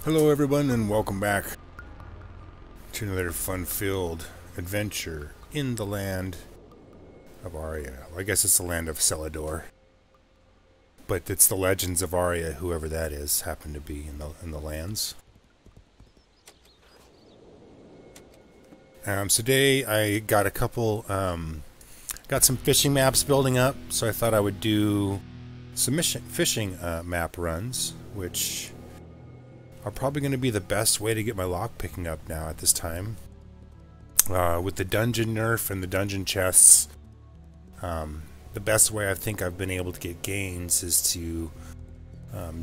Hello everyone and welcome back to another fun-filled adventure in the land of Aria. Well, I guess it's the land of Celador, but it's the legends of Aria, whoever that is, happen to be in the lands. So today I got a couple, got some fishing maps building up, so I thought I would do some fishing map runs, which are probably going to be the best way to get my lock picking up now at this time. With the dungeon nerf and the dungeon chests, the best way I think I've been able to get gains is to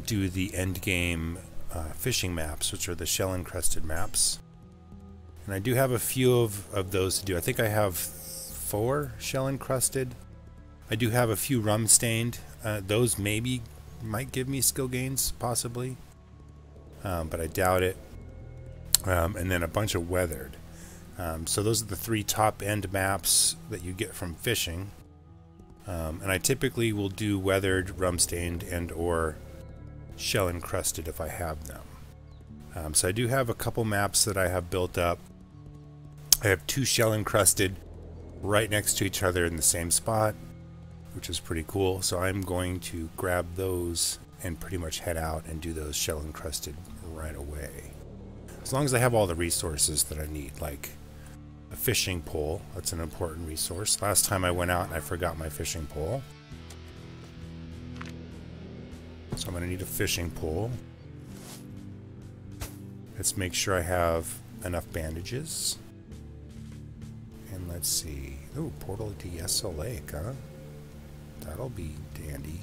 do the end game fishing maps, which are the shell encrusted maps. And I do have a few of those to do. I think I have 4 shell encrusted. I do have a few rum stained. Those maybe might give me skill gains, possibly. But I doubt it. And then a bunch of weathered. So those are the 3 top end maps that you get from fishing. And I typically will do weathered, rum stained, and or shell encrusted if I have them. So I do have a couple maps that I have built up. I have 2 shell encrusted right next to each other in the same spot, which is pretty cool. So I'm going to grab those and pretty much head out and do those shell encrusted right away. As long as I have all the resources that I need, like a fishing pole. That's an important resource. Last time I went out I forgot my fishing pole. So I'm going to need a fishing pole. Let's make sure I have enough bandages. And let's see. Ooh, portal to SotA Lake, huh? That'll be dandy.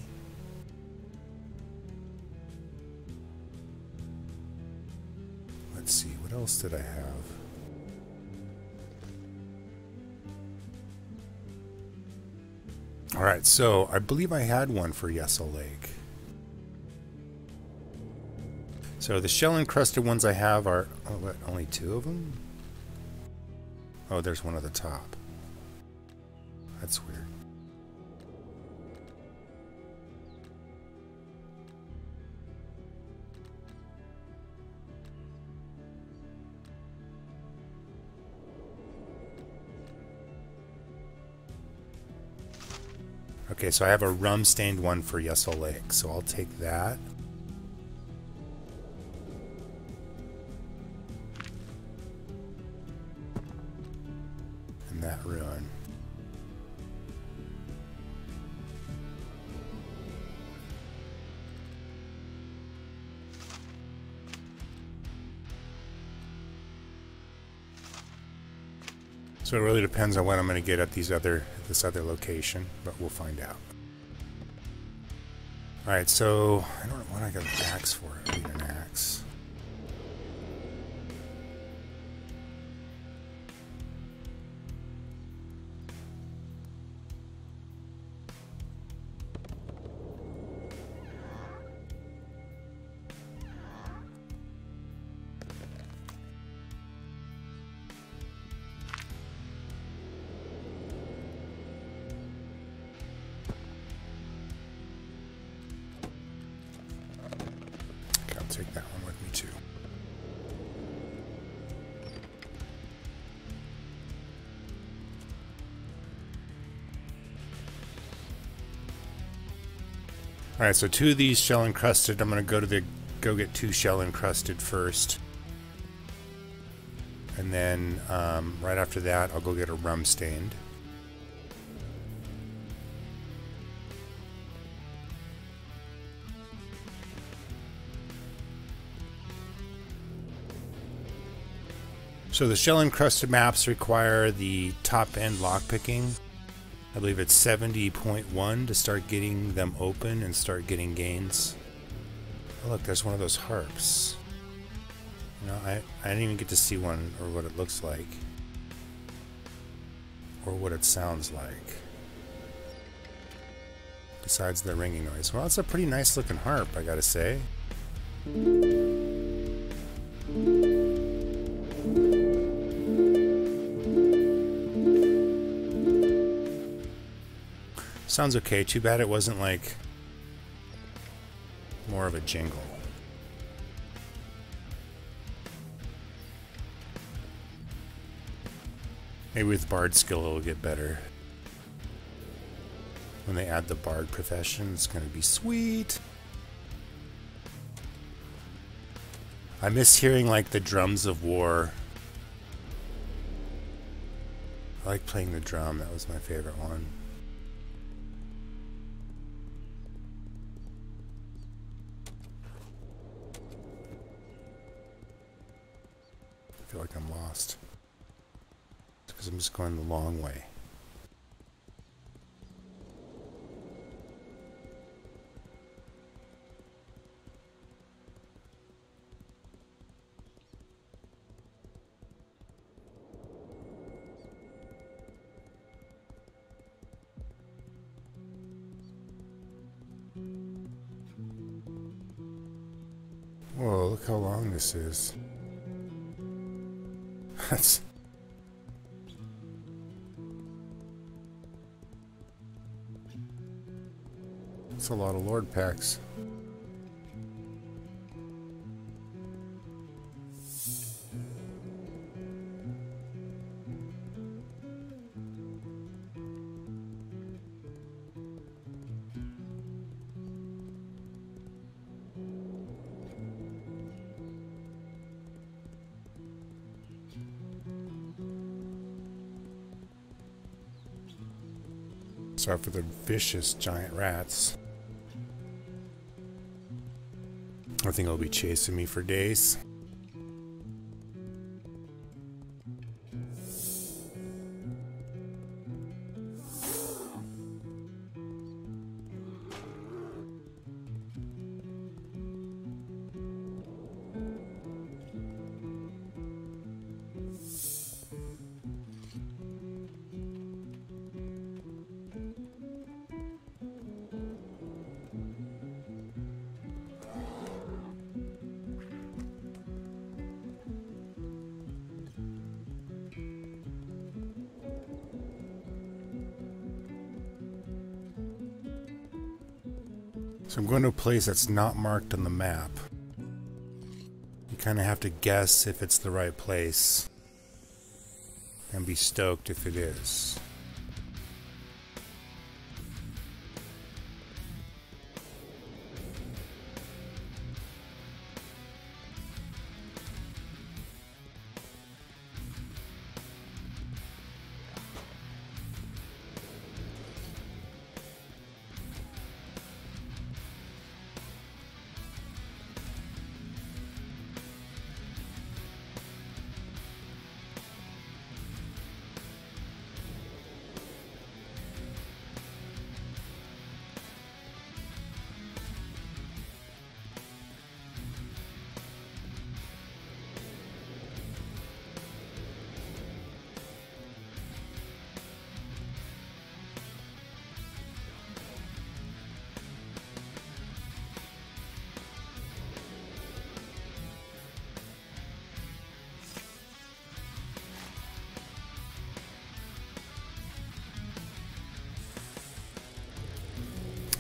Let's see, what else did I have? Alright, so I believe I had one for SotA Lake. So the shell encrusted ones I have are, oh, what, only 2 of them? Oh, there's one at the top. That's weird. Okay, so I have a rum-stained one for SotA Lake, so I'll take that. And that ruin. So it really depends on what I'm going to get at this other location, but we'll find out. Alright, so I don't know what I got an axe for. I need an axe. Take that one with me too. Alright, so 2 of these shell encrusted. I'm gonna go get 2 shell encrusted first. And then right after that I'll go get a rum stained. So the shell encrusted maps require the top end lockpicking. I believe it's 70.1 to start getting them open and start getting gains. Oh, look, there's one of those harps. You know, I didn't even get to see one or what it looks like. Or what it sounds like. Besides the ringing noise. Well, it's a pretty nice looking harp, I gotta say. Sounds okay. Too bad it wasn't like more of a jingle. Maybe with Bard skill it'll get better. When they add the Bard profession, it's going to be sweet. I miss hearing like the drums of war. I like playing the drum. That was my favorite one. I feel like I'm lost. Because I'm just going the long way. Whoa, look how long this is. That's a lot of Lord packs. Sorry for the vicious giant rats. I think they'll be chasing me for days. So I'm going to a place that's not marked on the map. You kind of have to guess if it's the right place and be stoked if it is.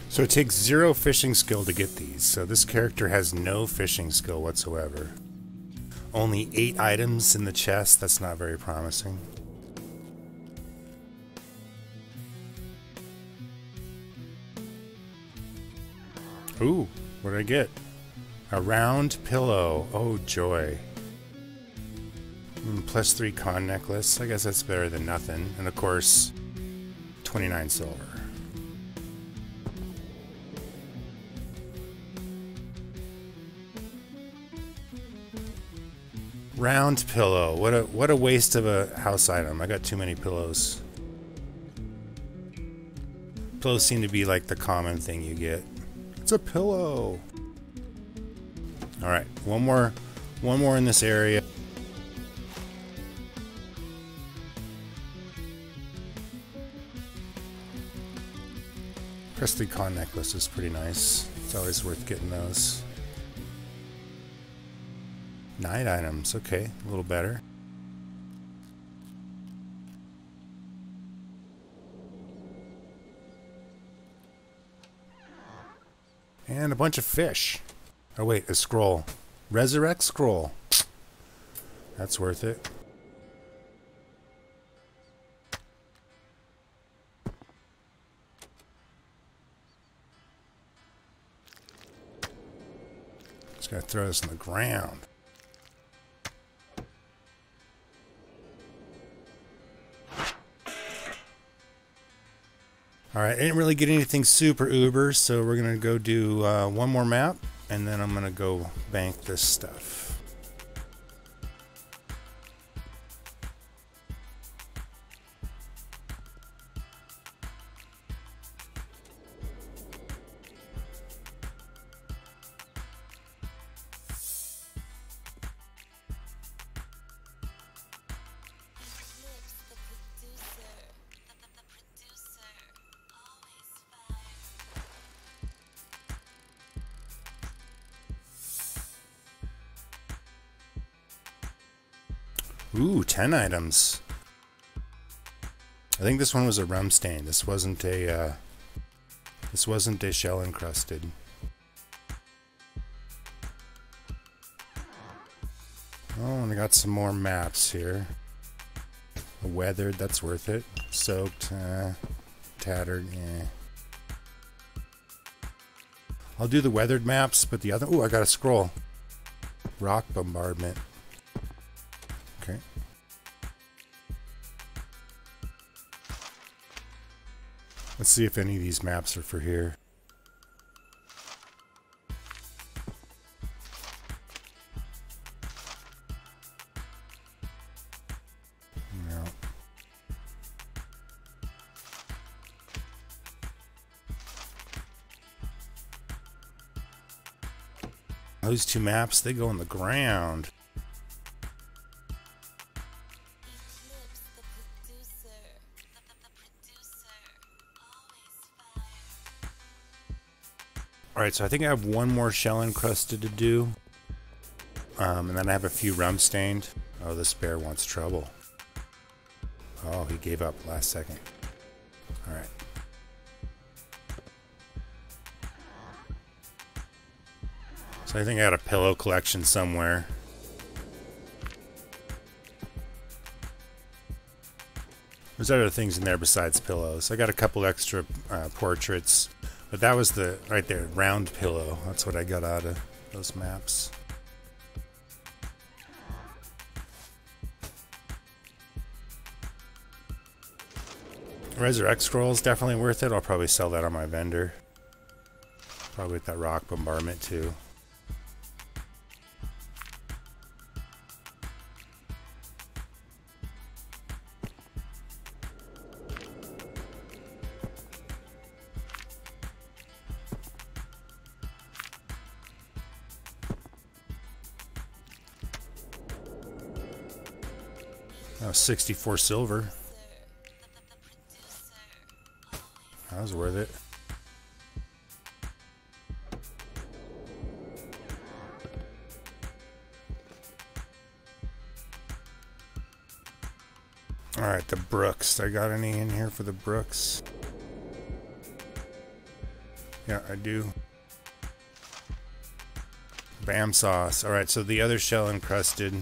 So it takes 0 fishing skill to get these, so this character has no fishing skill whatsoever. Only 8 items in the chest, that's not very promising. Ooh, what did I get? A round pillow, oh joy. +3 con necklace, I guess that's better than nothing. And of course, 29 silver. Round pillow. What a waste of a house item. I got too many pillows. Pillows seem to be like the common thing you get. It's a pillow. All right, one more in this area. Crusted con necklace is pretty nice. It's always worth getting those. Night items, okay, a little better. And a bunch of fish. Oh wait, a scroll. Resurrect scroll. That's worth it. Just gotta throw this on the ground. Alright, I didn't really get anything super uber, so we're gonna go do one more map, and then I'm gonna go bank this stuff. Ooh, 10 items. I think this one was a rum stain. This wasn't a shell encrusted. Oh, and I got some more maps here. A weathered, that's worth it. Soaked, tattered, yeah. I'll do the weathered maps, but the other... Ooh, I got a scroll. Rock bombardment. Okay. Let's see if any of these maps are for here. No. Those two maps, they go on the ground. Alright, so I think I have one more shell encrusted to do. And then I have a few rum stained. Oh, this bear wants trouble. Oh, he gave up last second. Alright. So I think I got a pillow collection somewhere. There's other things in there besides pillows. I got a couple extra portraits. But that was the, right there, round pillow. That's what I got out of those maps. Resurrect scrolls, definitely worth it. I'll probably sell that on my vendor. Probably with that rock bombardment too. Oh, 64 silver. That was worth it. Alright, the brooks. I got any in here for the brooks? Yeah, I do. Bam sauce. Alright, so the other shell encrusted.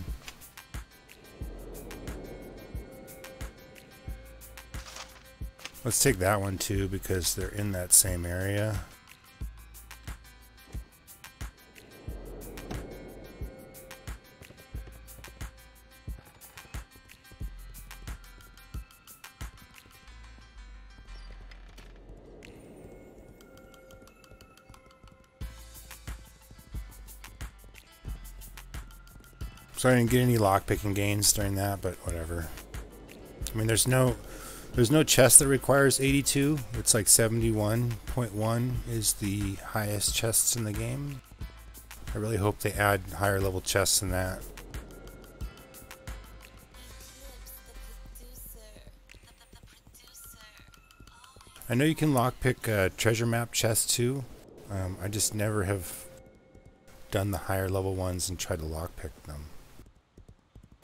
Let's take that one too, because they're in that same area. So I didn't get any lockpicking gains during that, but whatever. I mean, there's no chest that requires 82. It's like 71.1 is the highest chests in the game. I really hope they add higher level chests than that. I know you can lockpick treasure map chests too. I just never have done the higher level ones and tried to lockpick them,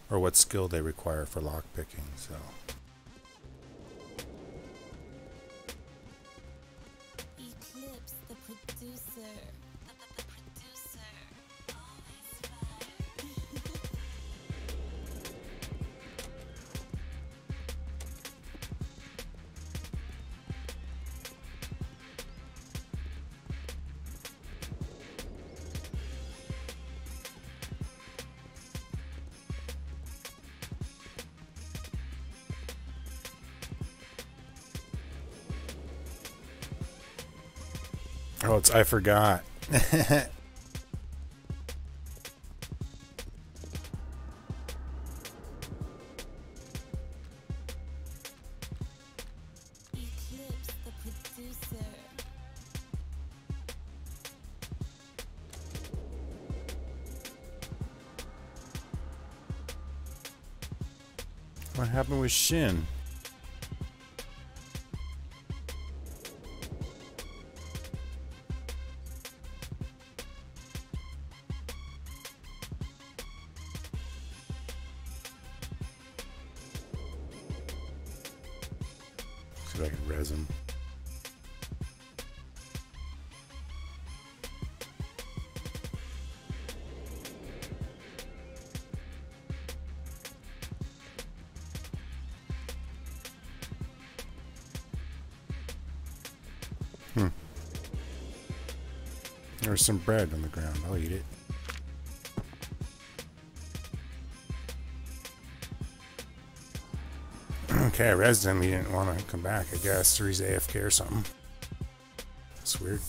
or what skill they require for lockpicking. So. Oh, I forgot. What happened with Shin? See if I can res him. There's some bread on the ground. I'll eat it. Okay, I rezzed him. He didn't want to come back, I guess, or he's AFK or something. That's weird.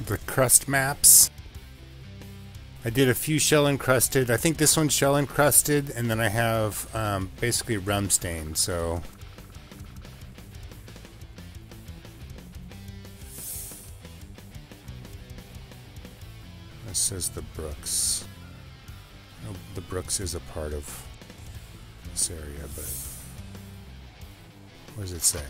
the crust maps. I did a few shell encrusted. I think this one's shell encrusted, and then I have basically rum stain. So this says the Brooks. Oh, the Brooks is a part of this area, but what does it say?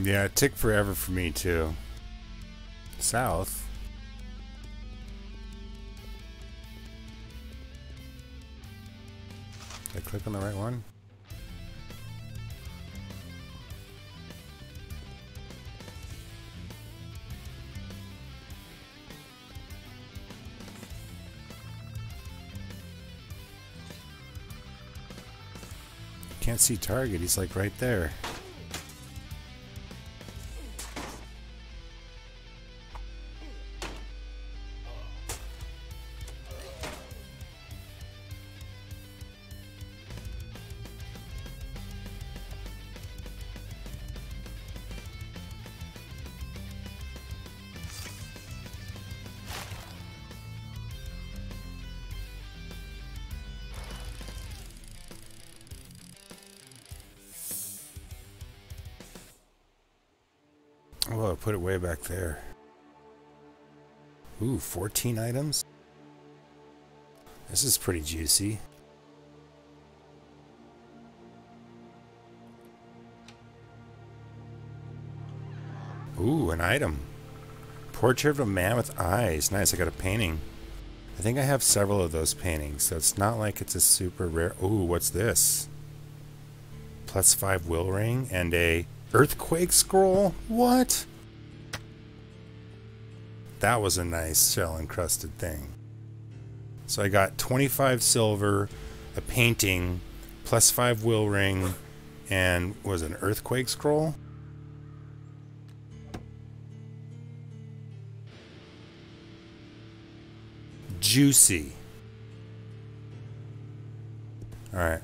Yeah, it took forever for me too. South. Did I click on the right one? Can't see target, he's like right there. Oh, I put it way back there. Ooh, 14 items? This is pretty juicy. Ooh, an item. Portrait of a man with eyes. Nice, I got a painting. I think I have several of those paintings, so it's not like it's a super rare... Ooh, what's this? +5 will ring and a earthquake scroll? What? That was a nice shell encrusted thing. So I got 25 silver, a painting, +5 will ring, and was an earthquake scroll? Juicy. Alright.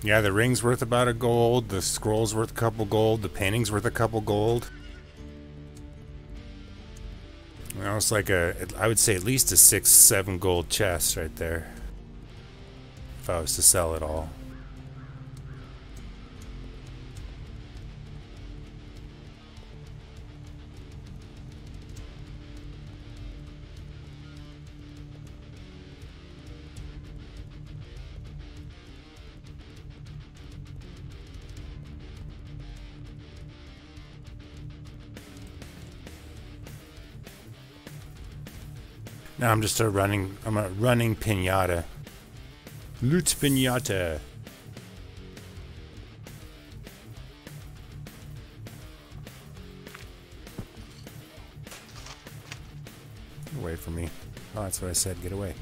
Yeah, the ring's worth about a gold, the scroll's worth a couple gold, the painting's worth a couple gold. Well, it's like I would say at least a 6-7 gold chest right there. If I was to sell it all. Now I'm just a running pinata. Loot Pinata. Get away from me. Oh, that's what I said. Get away.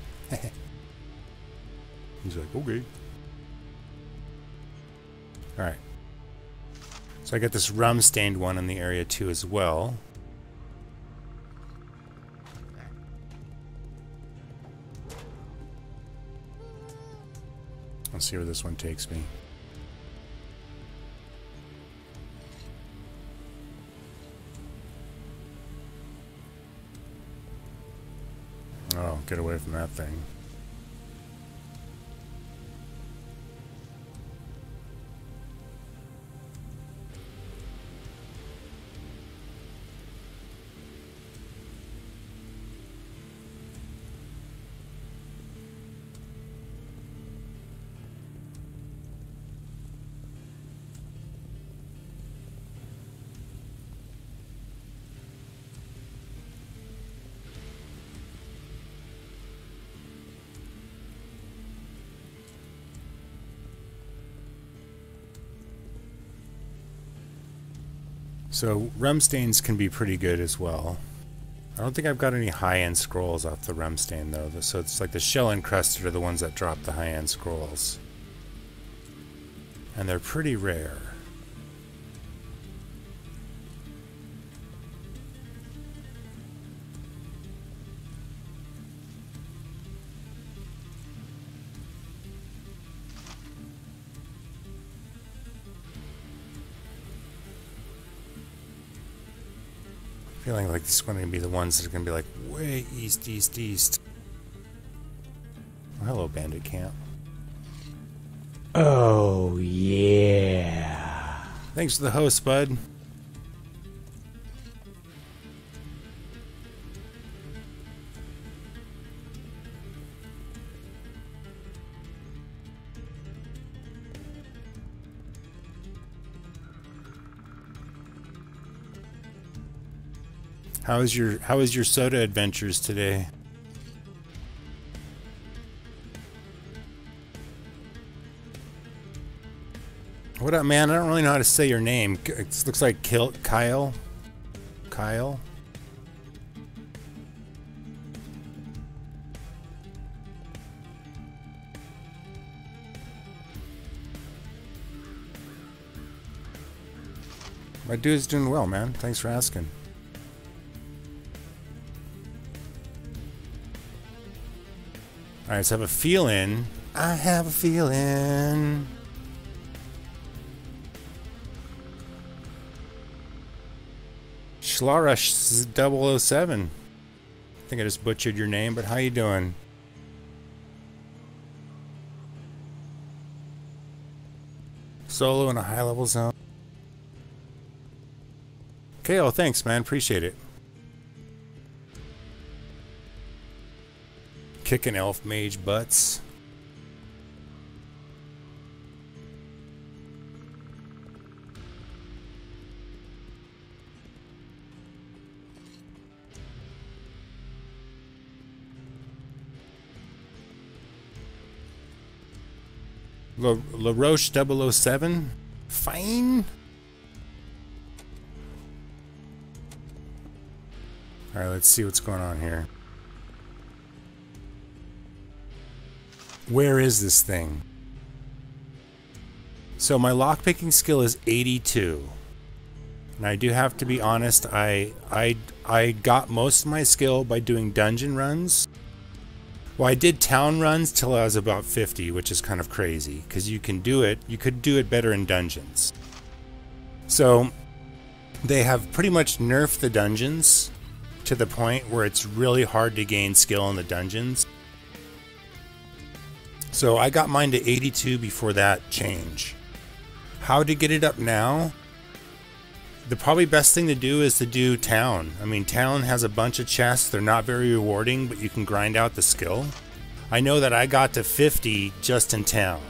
He's like, okay. Alright. So I got this rum-stained one in the area too as well. Let's see where this one takes me. Oh, get away from that thing. So rum stains can be pretty good as well. I don't think I've got any high-end scrolls off the rum stain though. So it's like the shell encrusted are the ones that drop the high-end scrolls. And they're pretty rare. Feeling like this is going to be the ones that are going to be like way east, east, east. Oh, hello, Bandit Camp. Oh, yeah. Thanks for the host, bud. How is your SotA adventures today? What up, man? I don't really know how to say your name. It looks like Kyle. Kyle? My dude's doing well, man. Thanks for asking. Alright, so I have a feeling. I have a feeling. Schlarash 007. I think I just butchered your name, but how you doing? Solo in a high-level zone. KO, thanks, man. Appreciate it. Kicking elf mage butts. LaRoche 007? Fine. Alright, let's see what's going on here. Where is this thing? So my lockpicking skill is 82. And I do have to be honest, I got most of my skill by doing dungeon runs. Well, I did town runs till I was about 50, which is kind of crazy, because you can do it. You could do it better in dungeons. So they have pretty much nerfed the dungeons to the point where it's really hard to gain skill in the dungeons. So I got mine to 82 before that change. How to get it up now? The probably best thing to do is to do town. I mean, town has a bunch of chests. They're not very rewarding, but you can grind out the skill. I know that I got to 50 just in town.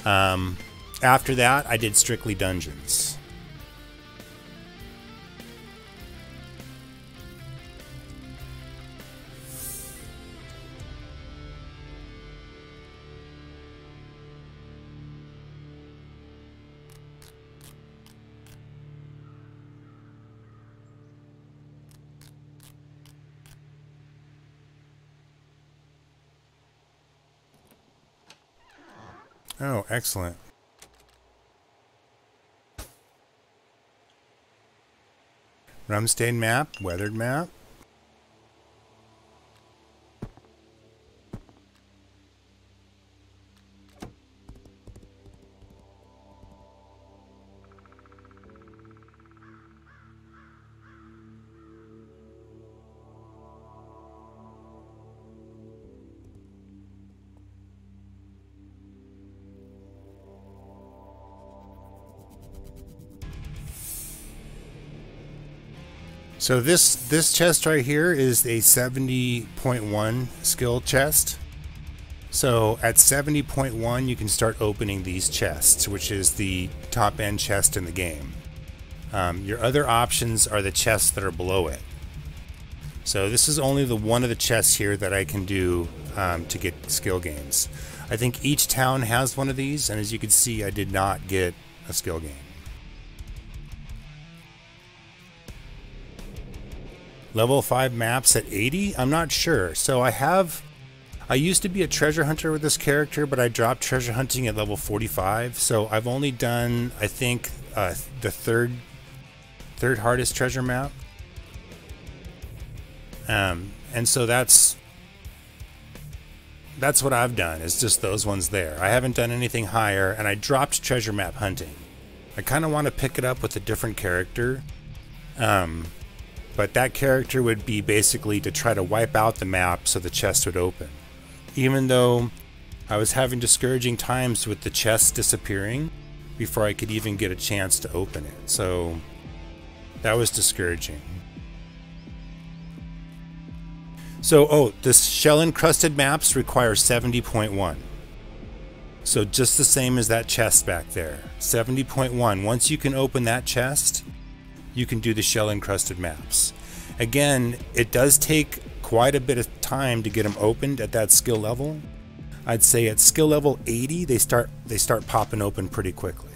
After that, I did strictly dungeons. Oh, excellent. Rum-stained map, weathered map. So this chest right here is a 70.1 skill chest. So at 70.1 you can start opening these chests, which is the top end chest in the game. Your other options are the chests that are below it. So this is only the one of the chests here that I can do to get skill gains. I think each town has one of these, and as you can see, I did not get a skill gain. Level 5 maps at 80? I'm not sure. So I used to be a treasure hunter with this character, but I dropped treasure hunting at level 45. So I've only done, I think, the third hardest treasure map. And so that's what I've done, is just those ones there. I haven't done anything higher, and I dropped treasure map hunting. I kind of want to pick it up with a different character. But that character would be basically to try to wipe out the map so the chest would open. Even though I was having discouraging times with the chest disappearing before I could even get a chance to open it. So that was discouraging. So, the shell encrusted maps require 70.1. So just the same as that chest back there. 70.1. Once you can open that chest, you can do the shell encrusted maps. Again, it does take quite a bit of time to get them opened at that skill level. I'd say at skill level 80, they start popping open pretty quickly.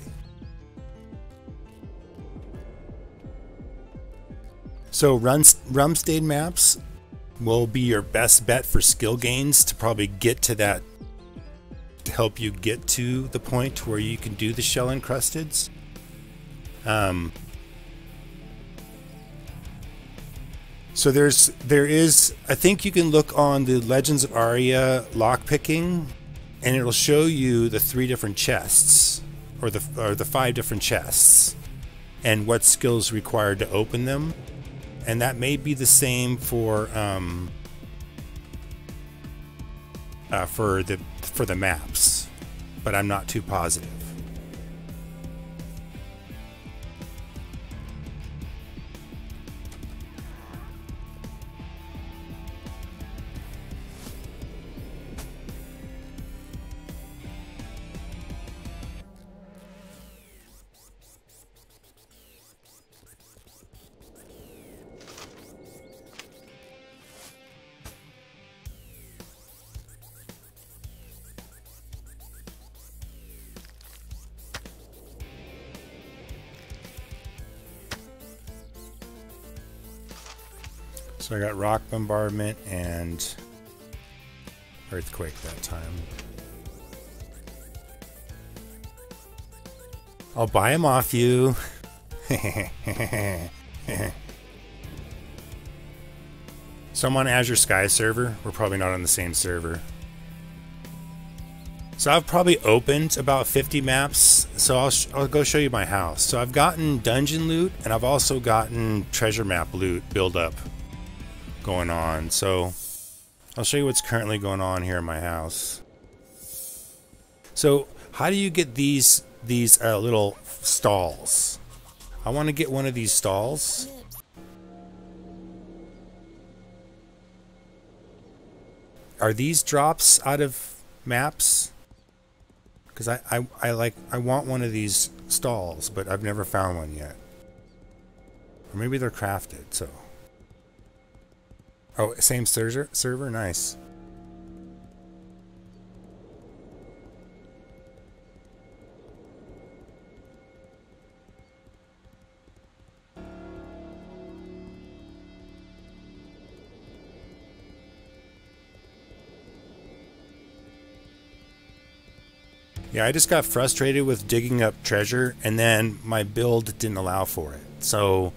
So rum-stained maps will be your best bet for skill gains to probably get to that, to help you get to the point where you can do the shell encrusteds. So there is, I think you can look on the Legends of Aria lockpicking, and it'll show you the 3 different chests, or the 5 different chests, and what skills required to open them. And that may be the same for the maps, but I'm not too positive. So I got rock bombardment and earthquake that time. I'll buy them off you. So I'm on Azure Sky server. We're probably not on the same server. So I've probably opened about 50 maps. So I'll go show you my house. So I've gotten dungeon loot, and I've also gotten treasure map loot build up going on. So I'll show you what's currently going on here in my house. So how do you get these little stalls? I want to get one of these stalls. Are these drops out of maps? Because I want one of these stalls, but I've never found one yet. Or maybe they're crafted, so. Oh, same server? Nice. Yeah, I just got frustrated with digging up treasure, and then my build didn't allow for it. So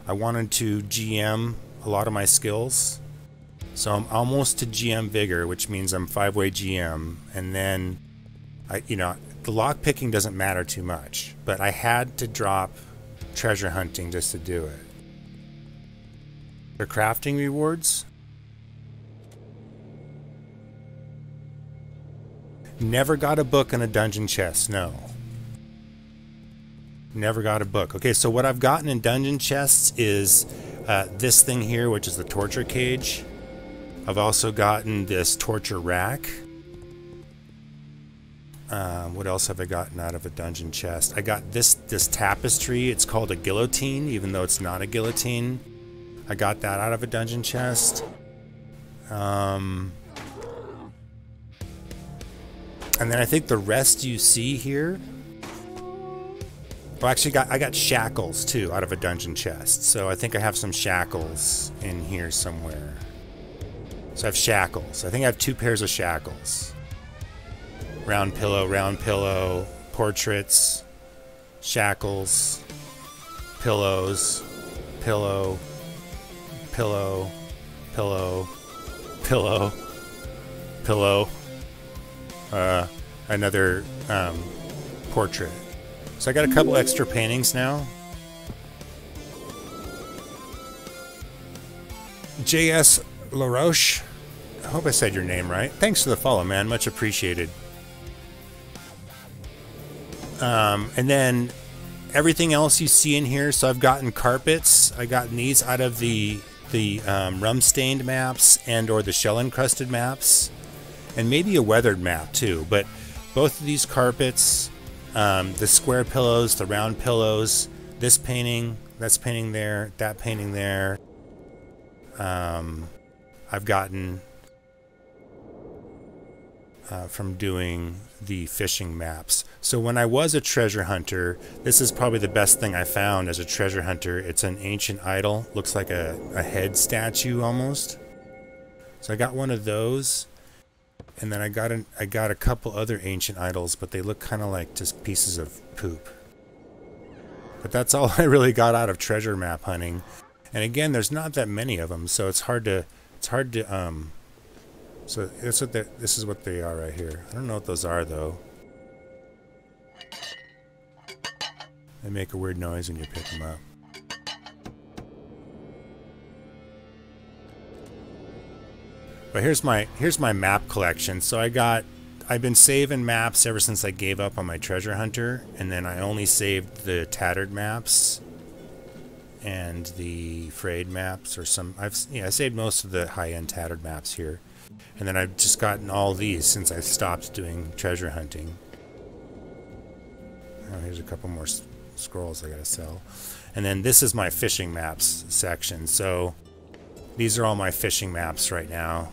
I wanted to GM a lot of my skills. So I'm almost to GM vigor, which means I'm 5-way GM, and then the lock picking doesn't matter too much, but I had to drop treasure hunting just to do it. The crafting rewards. Never got a book in a dungeon chest, no. Never got a book. Okay, so what I've gotten in dungeon chests is this thing here, which is the torture cage. I've also gotten this torture rack. What else have I gotten out of a dungeon chest? I got this tapestry. It's called a guillotine, even though it's not a guillotine. I got that out of a dungeon chest. And then I think the rest you see here. Well, actually, I got shackles too out of a dungeon chest. So I think I have some shackles in here somewhere. So I have shackles. I think I have 2 pairs of shackles. Round pillow, portraits, shackles, pillows, pillow, pillow, pillow, pillow, pillow. Another portrait. So I got a couple extra paintings now. JS LaRoche, I hope I said your name right. Thanks for the follow, man. Much appreciated. And then everything else you see in here. So I've gotten carpets. I've gotten these out of the rum-stained maps and or the shell-encrusted maps. And maybe a weathered map too, but both of these carpets, the square pillows, the round pillows, this painting, that's painting there, that painting there, I've gotten from doing the fishing maps. So when I was a treasure hunter, this is probably the best thing I found as a treasure hunter. It's an ancient idol, looks like a head statue almost. So I got one of those. And then I got a couple other ancient idols, but they look kind of like just pieces of poop. But that's all I really got out of treasure map hunting. And again, there's not that many of them, so it's hard to so this is what they are right here. I don't know what those are though. They make a weird noise when you pick them up. But here's my map collection. So I've been saving maps ever since I gave up on my treasure hunter, and then I only saved the tattered maps and the frayed maps, or I saved most of the high-end tattered maps here. And then I've just gotten all these since I stopped doing treasure hunting. Oh, here's a couple more scrolls I gotta sell. And then this is my fishing maps section. So these are all my fishing maps right now.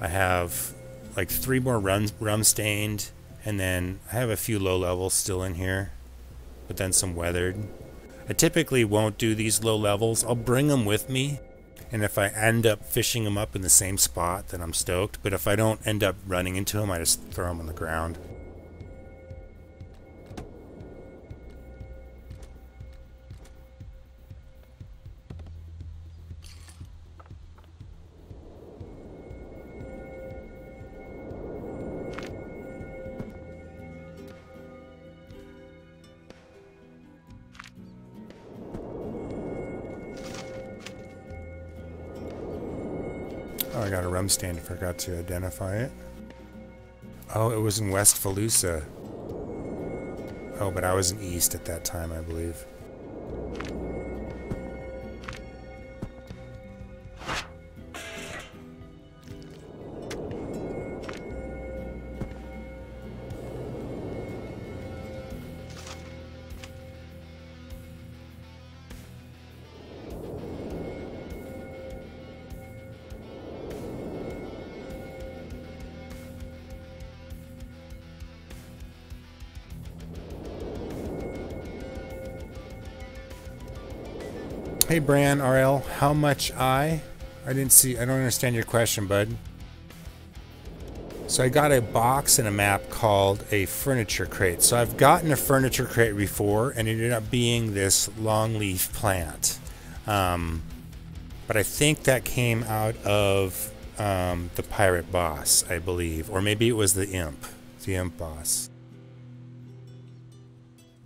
I have like 3 more rum stained, and then I have a few low levels still in here, but then some weathered. I typically won't do these low levels. I'll bring them with me, and if I end up fishing them up in the same spot, then I'm stoked. But if I don't end up running into them, I just throw them on the ground. Oh, I got a rum stand. I forgot to identify it. Oh, it was in West Falusa. Oh, but I was in East at that time, I believe. Hey Bran, RL, how much I don't understand your question, bud. So I got a box and a map called a furniture crate. So I've gotten a furniture crate before, and it ended up being this longleaf plant. But I think that came out of the pirate boss, I believe. Or maybe it was the imp boss.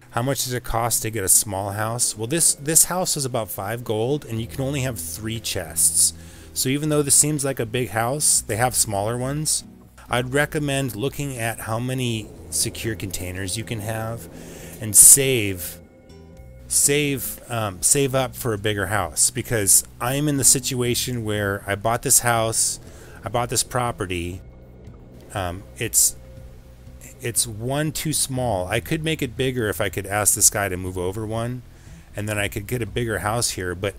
How much does it cost to get a small house? Well, this house is about 5 gold, and you can only have 3 chests. So even though this seems like a big house, they have smaller ones. I'd recommend looking at how many secure containers you can have and save up for a bigger house, because I'm in the situation where I bought this house, I bought this property. It's one too small. I could make it bigger if I could ask this guy to move over one, and then I could get a bigger house here, but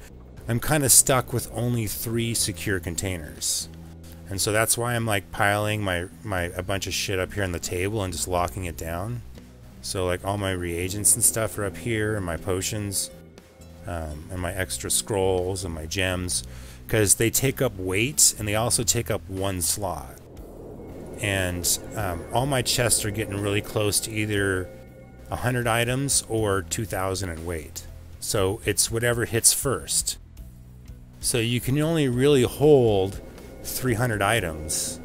I'm kind of stuck with only 3 secure containers. And so that's why I'm like piling a bunch of shit up here on the table and just locking it down. So like all my reagents and stuff are up here, and my potions, and my extra scrolls and my gems, because they take up weight and they also take up 1 slot. And all my chests are getting really close to either 100 items or 2,000 in weight. So it's whatever hits first. So you can only really hold 300 items,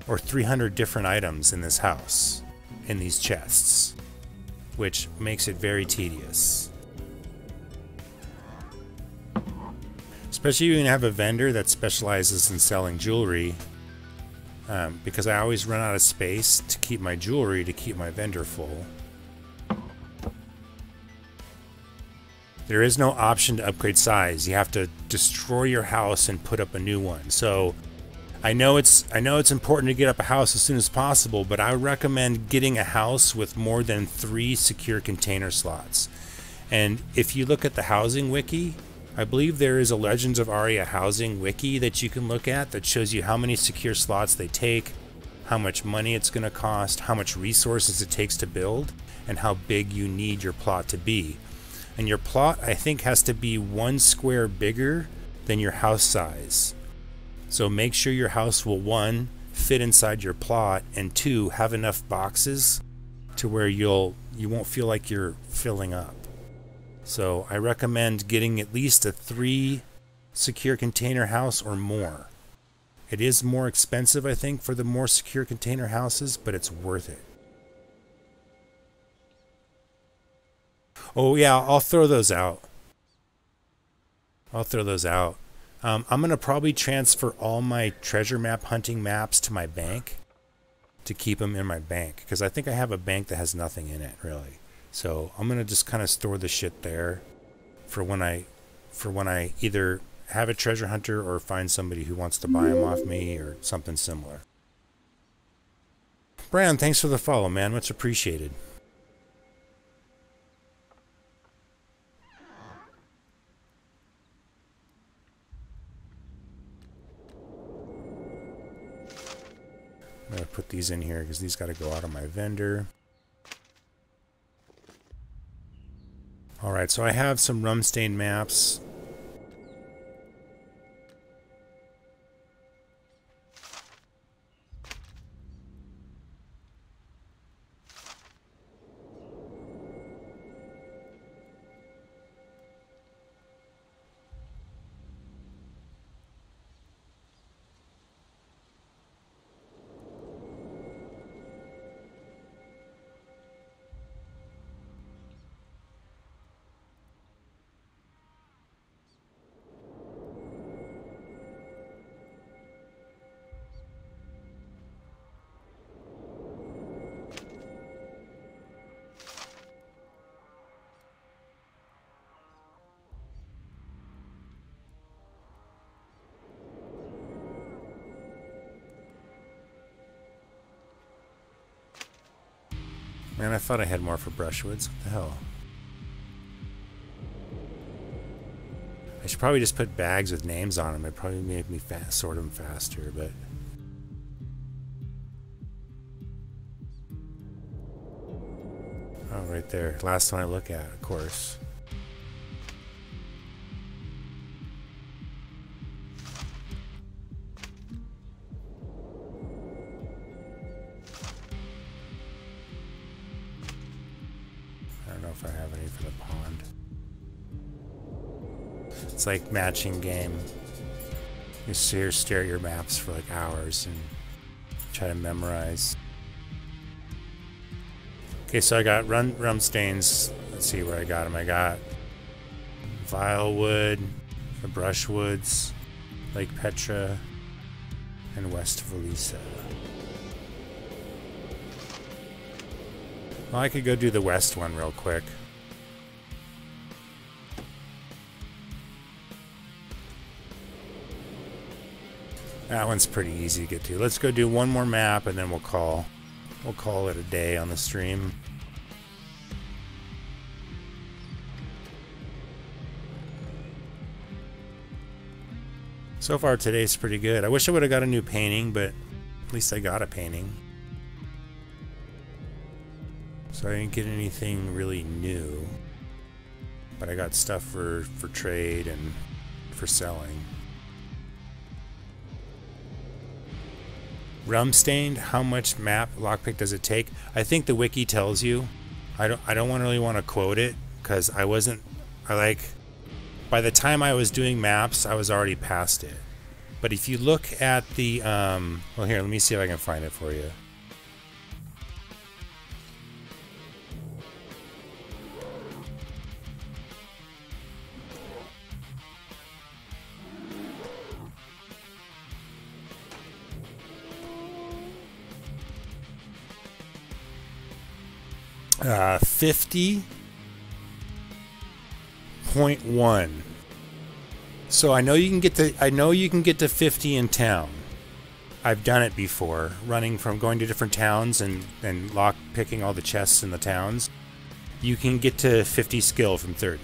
or 300 different items in this house, in these chests, which makes it very tedious. Especially when you have a vendor that specializes in selling jewelry, because I always run out of space to keep my jewelry to keep my vendor full. There is no option to upgrade size. You have to destroy your house and put up a new one. So I know it's important to get up a house as soon as possible, but I recommend getting a house with more than 3 secure container slots. And if you look at the housing wiki, I believe there is a Legends of Aria housing wiki that you can look at that shows you how many secure slots they take, how much money it's going to cost, how much resources it takes to build, and how big you need your plot to be. And your plot, I think, has to be 1 square bigger than your house size. So make sure your house will, 1, fit inside your plot, and 2, have enough boxes to where you won't feel like you're filling up. So I recommend getting at least a 3 secure container house or more. It is more expensive, I think, for the more secure container houses, but it's worth it. Oh yeah, I'll throw those out. I'm going to probably transfer all my treasure map hunting maps to my bank to keep them in my bank, because I think I have a bank that has nothing in it, really. So I'm going to just kind of store the shit there for when I either have a treasure hunter or find somebody who wants to buy them off me or something similar. Brian, thanks for the follow, man. Much appreciated. I'm going to put these in here because these got to go out of my vendor. Alright, so I have some rum-stained maps. Man, I thought I had more for brushwoods. What the hell? I should probably just put bags with names on them. It'd probably make me sort them faster, but... Oh, right there. Last one I look at, of course. know if I have any for the pond. It's like matching game. You sit here, stare at your maps for like hours and try to memorize. Okay, so I got rum stains. Let's see where I got them. I got Vilewood, the Brushwoods, Lake Petra, and West Valisa. Well, I could go do the west one real quick. That one's pretty easy to get to. Let's go do one more map and then we'll call it a day on the stream. So far today's pretty good. I wish I would have got a new painting, but at least I got a painting. So I didn't get anything really new, but I got stuff for trade and for selling. Rum stained, how much map lockpick does it take? I think the wiki tells you. I don't really want to quote it because by the time I was doing maps, I was already past it. But if you look at the well, here, let me see if I can find it for you. Uh, 50.1. So I know you can get to 50 in town. I've done it before, going to different towns and lock picking all the chests in the towns. You can get to 50 skill from 30.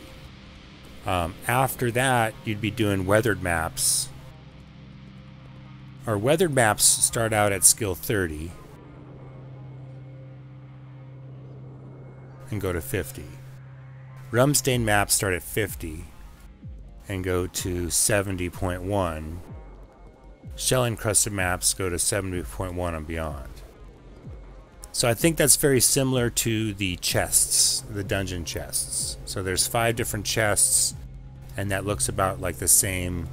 After that, you'd be doing weathered maps. Our weathered maps start out at skill 30. And go to 50. Rum stained maps start at 50 and go to 70.1. Shell encrusted maps go to 70.1 and beyond. So I think that's very similar to the chests, the dungeon chests. So there's 5 different chests, and that looks about like the same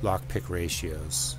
lockpick ratios.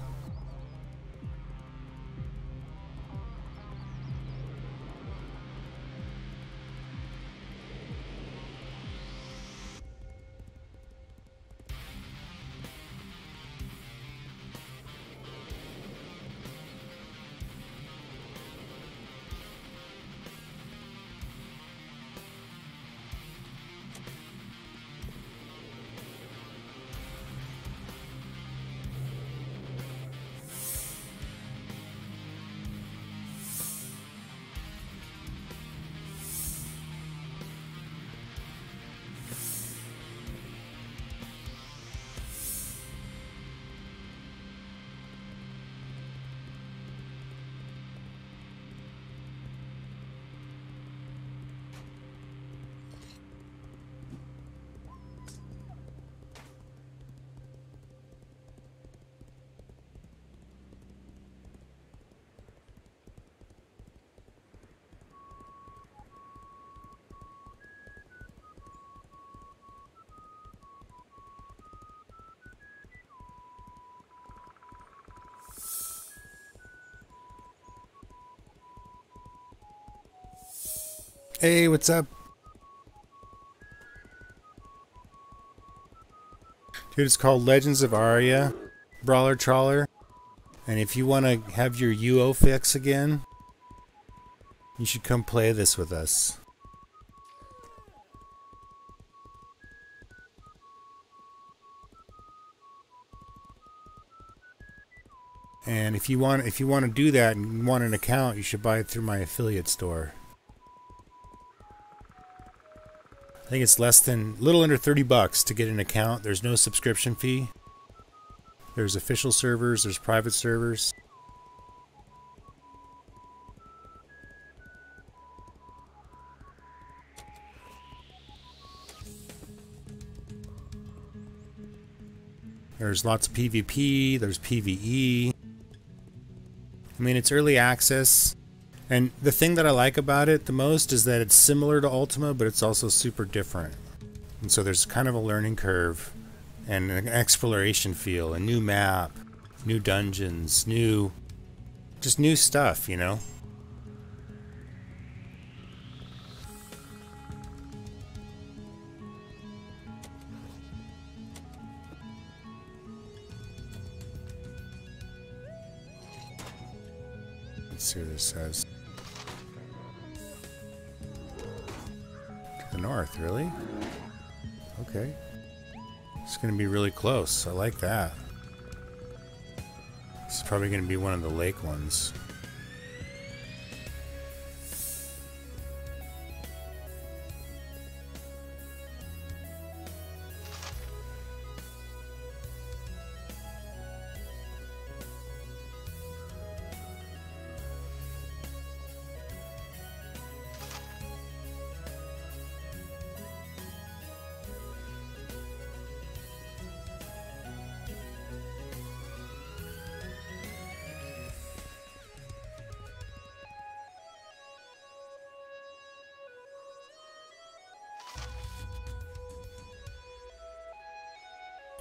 Hey, what's up? Dude, it's called Legends of Aria, Brawler Trawler. And if you want to have your UO fix again, you should come play this with us. And if you want to do that and you want an account, you should buy it through my affiliate store. I think it's a little under 30 bucks to get an account. There's no subscription fee. There's official servers, there's private servers. There's lots of PvP, there's PvE. I mean, it's early access. And the thing that I like about it the most is that it's similar to Ultima, but it's also super different. And so there's kind of a learning curve and an exploration feel, a new map, new dungeons, just new stuff, you know? Let's see what this says. To the north, really? Okay. It's going to be really close. I like that. This is probably going to be one of the lake ones.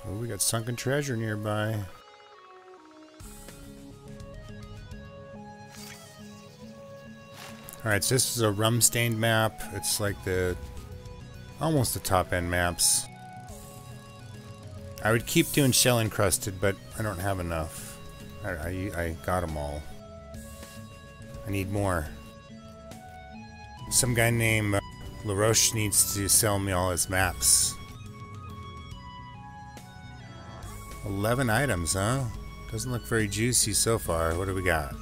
Oh, we got sunken treasure nearby. Alright, so this is a rum-stained map. It's like almost the top-end maps. I would keep doing shell encrusted, but I don't have enough. I got them all. I need more. Some guy named LaRoche needs to sell me all his maps. 11 items, huh? Doesn't look very juicy so far. What do we got?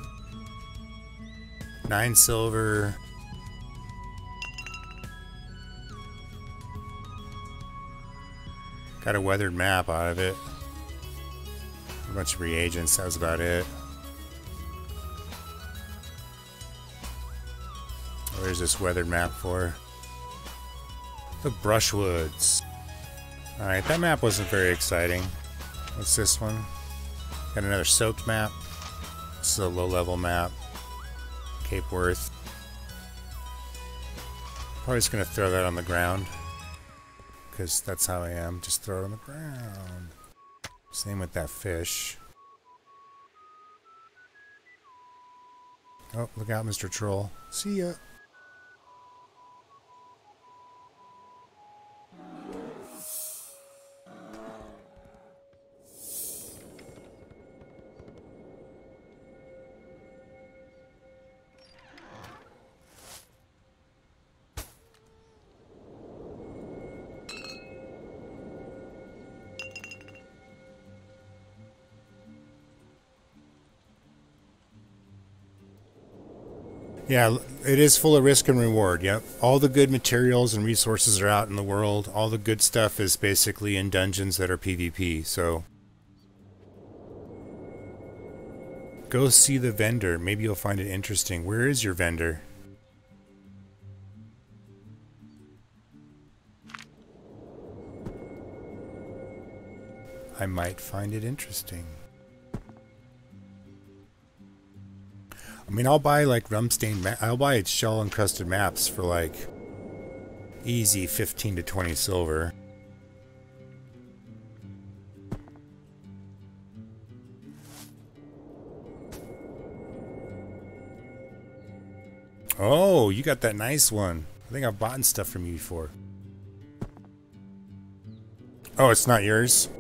9 silver. Got a weathered map out of it. A bunch of reagents, that was about it. Where's this weathered map for? The Brushwoods. Alright, that map wasn't very exciting. What's this one? Got another soaked map. This is a low-level map. Cape Worth. Probably just gonna throw that on the ground. Because that's how I am. Just throw it on the ground. Same with that fish. Oh, look out, Mr. Troll. See ya. Yeah, it is full of risk and reward, yep. All the good materials and resources are out in the world. All the good stuff is basically in dungeons that are PvP, so... Go see the vendor. Maybe you'll find it interesting. Where is your vendor? I might find it interesting. I mean, I'll buy like I'll buy shell encrusted maps for like easy 15 to 20 silver. Oh, you got that nice one. I think I've bought stuff from you before. Oh, it's not yours?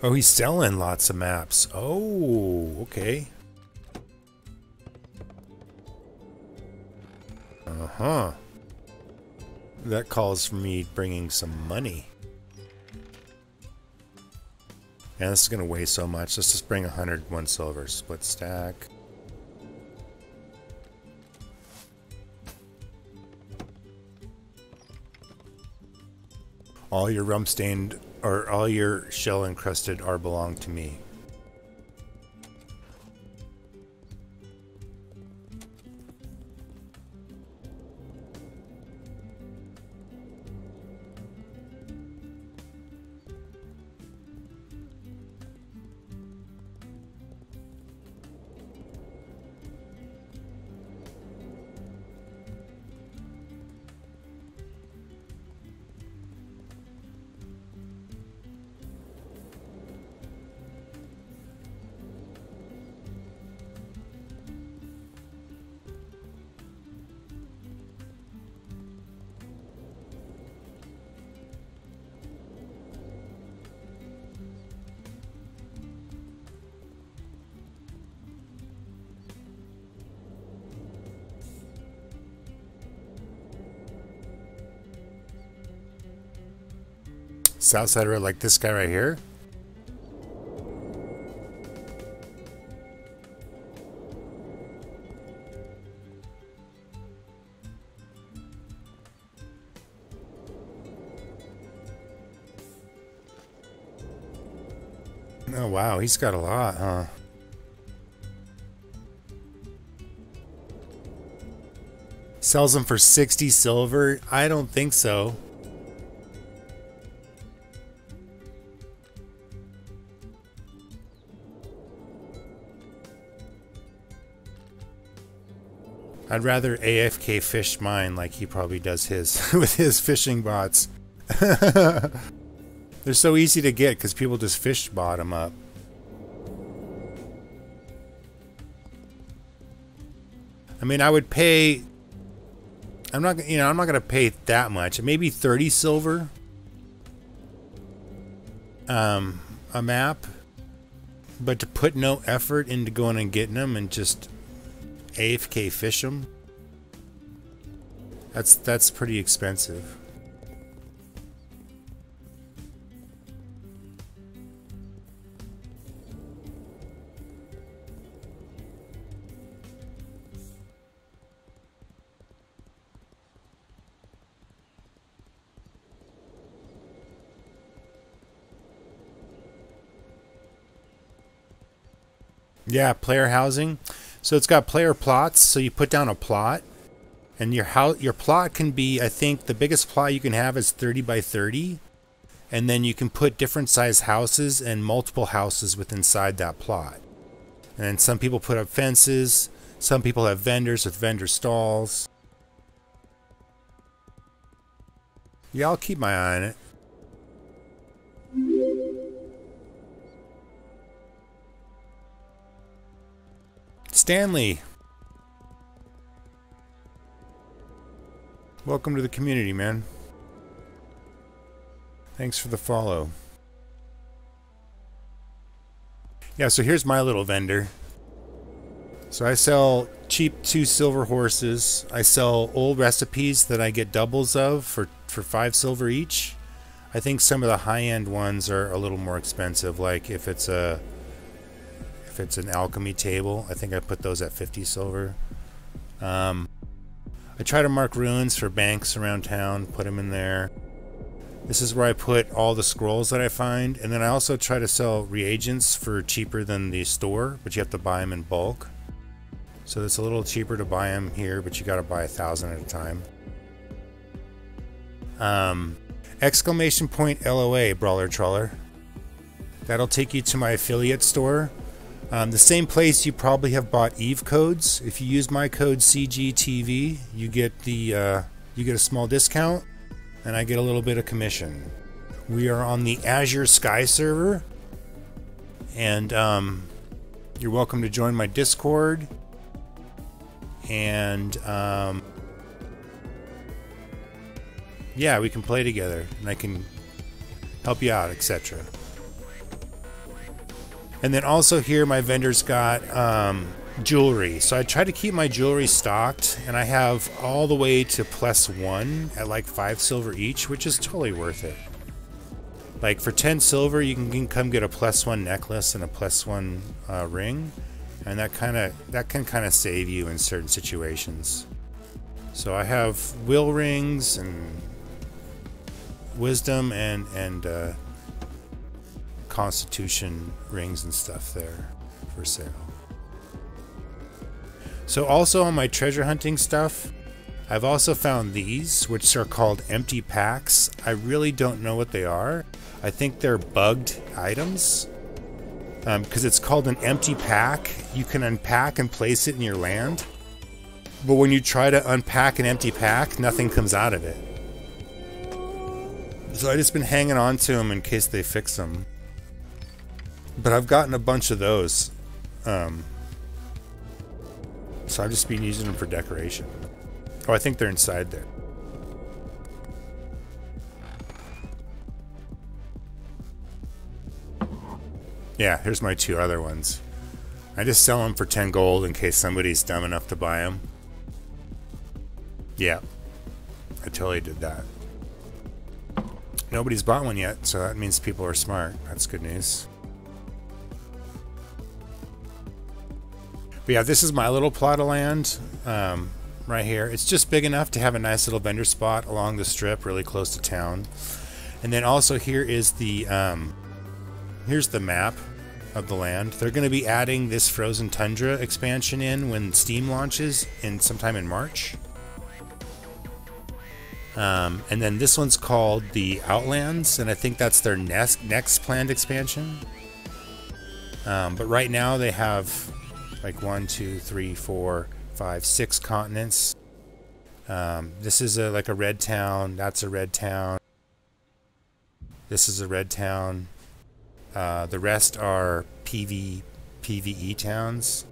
Oh, he's selling lots of maps. Oh, okay. Uh-huh. That calls for me bringing some money. And this is going to weigh so much. Let's just bring 101 silver. Split stack. All your rum stained, or all your shell encrusted are belong to me. Southsider like this guy right here. Oh wow, he's got a lot, huh? Sells them for 60 silver? I don't think so. I'd rather AFK fish mine like he probably does his with his fishing bots. They're so easy to get because people just fish bot them up. I mean, I would pay. I'm not going to pay that much. Maybe 30 silver. A map, but to put no effort into going and getting them and just AFK fish them, that's pretty expensive. Yeah, player housing. So it's got player plots. So you put down a plot, and your plot can be, I think the biggest plot you can have is 30 by 30, and then you can put different size houses and multiple houses within inside that plot. And some people put up fences. Some people have vendors with vendor stalls. Yeah, I'll keep my eye on it. Stanley, welcome to the community, man. Thanks for the follow. Yeah, so here's my little vendor. So I sell cheap 2 silver horses. I sell old recipes that I get doubles of for 5 silver each. I think some of the high-end ones are a little more expensive, like if it's an alchemy table, I think I put those at 50 silver. I try to mark ruins for banks around town, put them in there. This is where I put all the scrolls that I find, and then I also try to sell reagents for cheaper than the store, but you have to buy them in bulk. So it's a little cheaper to buy them here, but you got to buy 1,000 at a time. Exclamation point LOA, Brawler Trawler. That'll take you to my affiliate store. The same place you probably have bought Eve codes. If you use my code CGTV, you get a small discount, and I get a little bit of commission. We are on the Azure Sky server, and you're welcome to join my Discord. And yeah, we can play together, and I can help you out, etc. And then also here my vendor's got jewelry. So I try to keep my jewelry stocked, and I have all the way to +1 at like 5 silver each, which is totally worth it. Like for 10 silver, you can come get a +1 necklace and a +1 ring, and that can kind of save you in certain situations. So I have will rings and wisdom and constitution rings and stuff there for sale. So also on my treasure hunting stuff, I've also found these, which are called empty packs. I really don't know what they are. I think they're bugged items. Because it's called an empty pack. You can unpack and place it in your land. But when you try to unpack an empty pack, nothing comes out of it. So I've just been hanging on to them in case they fix them. But I've gotten a bunch of those. So I've just been using them for decoration. Oh, I think they're inside there. Yeah, here's my 2 other ones. I just sell them for 10 gold in case somebody's dumb enough to buy them. Yeah, I totally did that. Nobody's bought one yet, so that means people are smart. That's good news. But yeah, this is my little plot of land right here. It's just big enough to have a nice little vendor spot along the strip, really close to town. And then also here is the here's the map of the land. They're going to be adding this Frozen Tundra expansion in when Steam launches in sometime in March. And then this one's called the Outlands, and I think that's their next planned expansion. But right now they have like 1, 2, 3, 4, 5, 6 continents. This is like a red town. That's a red town. This is a red town. The rest are PvE towns.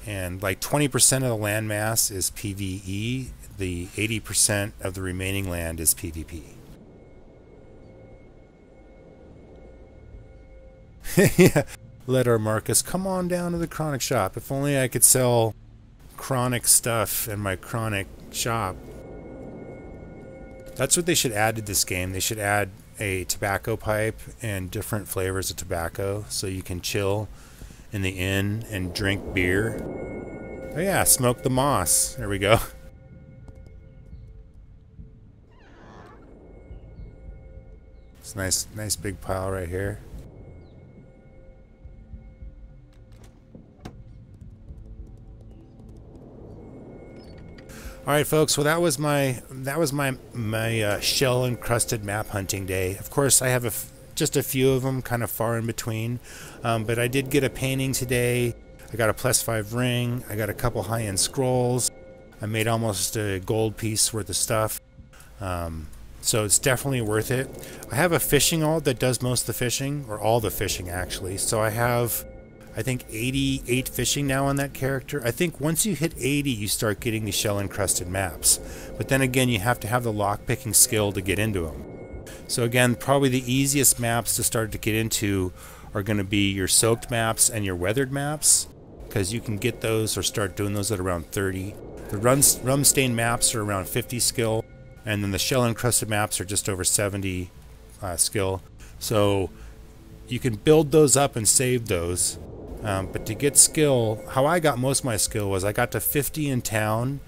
And like 20% of the landmass is PvE. The 80% of the remaining land is PvP. Yeah. Letter Marcus, come on down to the Chronic shop. If only I could sell Chronic stuff in my Chronic shop. That's what they should add to this game. They should add a tobacco pipe and different flavors of tobacco so you can chill in the inn and drink beer. Oh yeah, smoke the moss. There we go. It's nice big pile right here. All right, folks. Well, that was my shell encrusted map hunting day. Of course, I have just a few of them, kind of far in between. But I did get a painting today. I got a +5 ring. I got a couple high-end scrolls. I made almost a gold piece worth of stuff. So it's definitely worth it. I have a fishing alt that does most of the fishing, or all the fishing actually. So I have, I think, 88 fishing now on that character. I think once you hit 80, you start getting these shell encrusted maps. But then again, you have to have the lockpicking skill to get into them. So again, probably the easiest maps to start to get into are going to be your soaked maps and your weathered maps, because you can get those or start doing those at around 30. The rum stained maps are around 50 skill. And then the shell encrusted maps are just over 70 skill. So you can build those up and save those. But to get skill, how I got most of my skill was I got to 50 in town.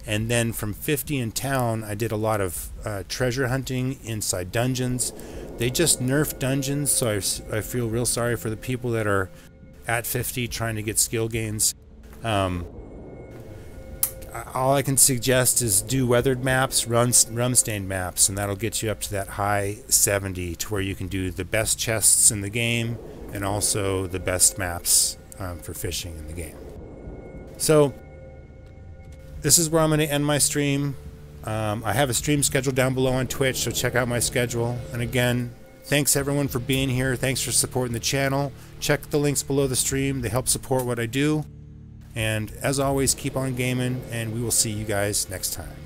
And then from 50 in town, I did a lot of treasure hunting inside dungeons. They just nerfed dungeons, so I feel real sorry for the people that are at 50 trying to get skill gains. All I can suggest is do weathered maps, rum stained maps, and that'll get you up to that high 70 to where you can do the best chests in the game and also the best maps for fishing in the game. So this is where I'm going to end my stream. I have a stream schedule down below on Twitch, so check out my schedule. And again, thanks everyone for being here. Thanks for supporting the channel. Check the links below the stream. They help support what I do. And as always, keep on gaming, and we will see you guys next time.